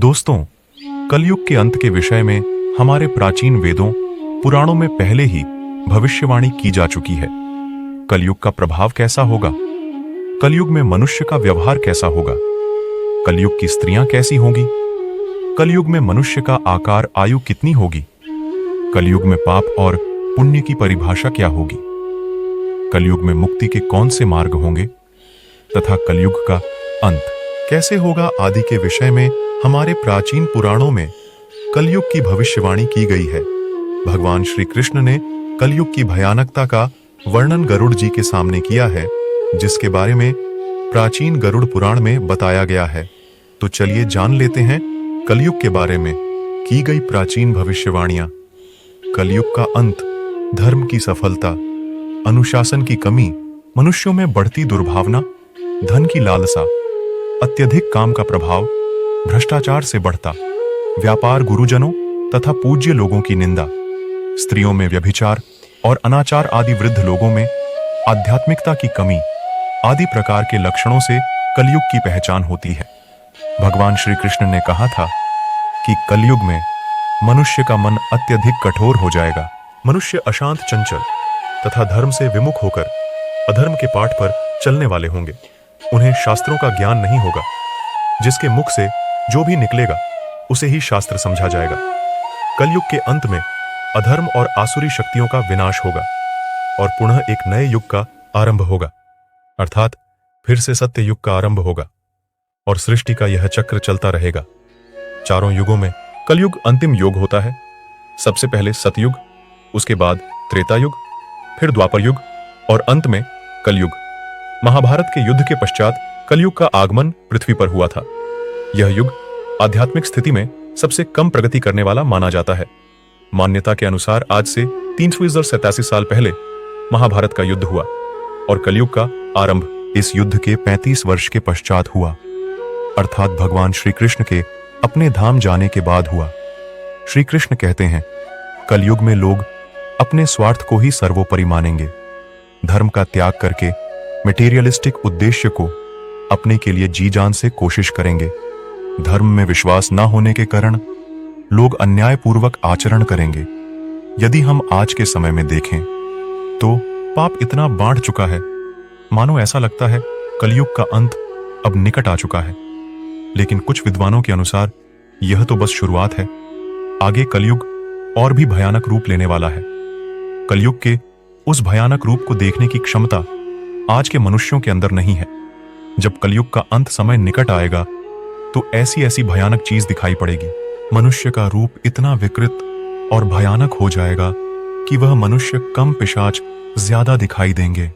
दोस्तों, कलयुग के अंत के विषय में हमारे प्राचीन वेदों पुराणों में पहले ही भविष्यवाणी की जा चुकी है। कलयुग का प्रभाव कैसा होगा? कलयुग में मनुष्य का व्यवहार कैसा होगा? कलयुग की स्त्रियां कैसी होंगी? कलयुग में मनुष्य का आकार आयु कितनी होगी? कलयुग में पाप और पुण्य की परिभाषा क्या होगी? कलयुग में मुक्ति के कौन से मार्ग होंगे तथा कलयुग का अंत कैसे होगा आदि के विषय में हमारे प्राचीन पुराणों में कलयुग की भविष्यवाणी की गई है। भगवान श्री कृष्ण ने कलयुग की भयानकता का वर्णन गरुड़ जी के सामने किया है, जिसके बारे में प्राचीन गरुड़ पुराण में बताया गया है। तो चलिए जान लेते हैं कलयुग के बारे में की गई प्राचीन भविष्यवाणियां। कलयुग का अंत, धर्म की सफलता, अनुशासन की कमी, मनुष्यों में बढ़ती दुर्भावना, धन की लालसा, अत्यधिक काम का प्रभाव, भ्रष्टाचार से बढ़ता व्यापार, गुरुजनों तथा पूज्य लोगों की निंदा, स्त्रियों में व्यभिचार और अनाचार आदि, वृद्ध लोगों में आध्यात्मिकता की कमी आदि प्रकार के लक्षणों से कलयुग की पहचान होती है। भगवान श्री कृष्ण ने कहा था कि कलयुग में मनुष्य का मन अत्यधिक कठोर हो जाएगा। मनुष्य अशांत, चंचल तथा धर्म से विमुख होकर अधर्म के पाठ पर चलने वाले होंगे। उन्हें शास्त्रों का ज्ञान नहीं होगा। जिसके मुख से जो भी निकलेगा उसे ही शास्त्र समझा जाएगा। कलयुग के अंत में अधर्म और आसुरी शक्तियों का विनाश होगा और पुनः एक नए युग का आरंभ होगा, अर्थात फिर से सत्य युग का आरंभ होगा और सृष्टि का यह चक्र चलता रहेगा। चारों युगों में कलयुग अंतिम योग होता है। सबसे पहले सतयुग, उसके बाद त्रेता युग, फिर द्वापर युग और अंत में कलयुग। महाभारत के युद्ध के पश्चात कलयुग का आगमन पृथ्वी पर हुआ था। यह युग आध्यात्मिक स्थिति में सबसे कम प्रगति करने वाला माना जाता है। मान्यता के अनुसार आज से 387 साल पहले महाभारत का युद्ध हुआ और कलयुग का आरंभ इस युद्ध के 35 वर्ष के पश्चात हुआ, अर्थात भगवान श्री कृष्ण के अपने धाम जाने के बाद हुआ। श्री कृष्ण कहते हैं, कलयुग में लोग अपने स्वार्थ को ही सर्वोपरि मानेंगे। धर्म का त्याग करके मटेरियलिस्टिक उद्देश्य को अपने के लिए जी जान से कोशिश करेंगे। धर्म में विश्वास न होने के कारण लोग अन्यायपूर्वक आचरण करेंगे। यदि हम आज के समय में देखें तो पाप इतना बांट चुका है, मानो ऐसा लगता है कलयुग का अंत अब निकट आ चुका है। लेकिन कुछ विद्वानों के अनुसार यह तो बस शुरुआत है। आगे कलयुग और भी भयानक रूप लेने वाला है। कलयुग के उस भयानक रूप को देखने की क्षमता आज के मनुष्यों के अंदर नहीं है। जब कलयुग का अंत समय निकट आएगा तो ऐसी ऐसी भयानक चीज दिखाई पड़ेगी। मनुष्य का रूप इतना विकृत और भयानक हो जाएगा कि वह मनुष्य कम पिशाच ज्यादा दिखाई देंगे।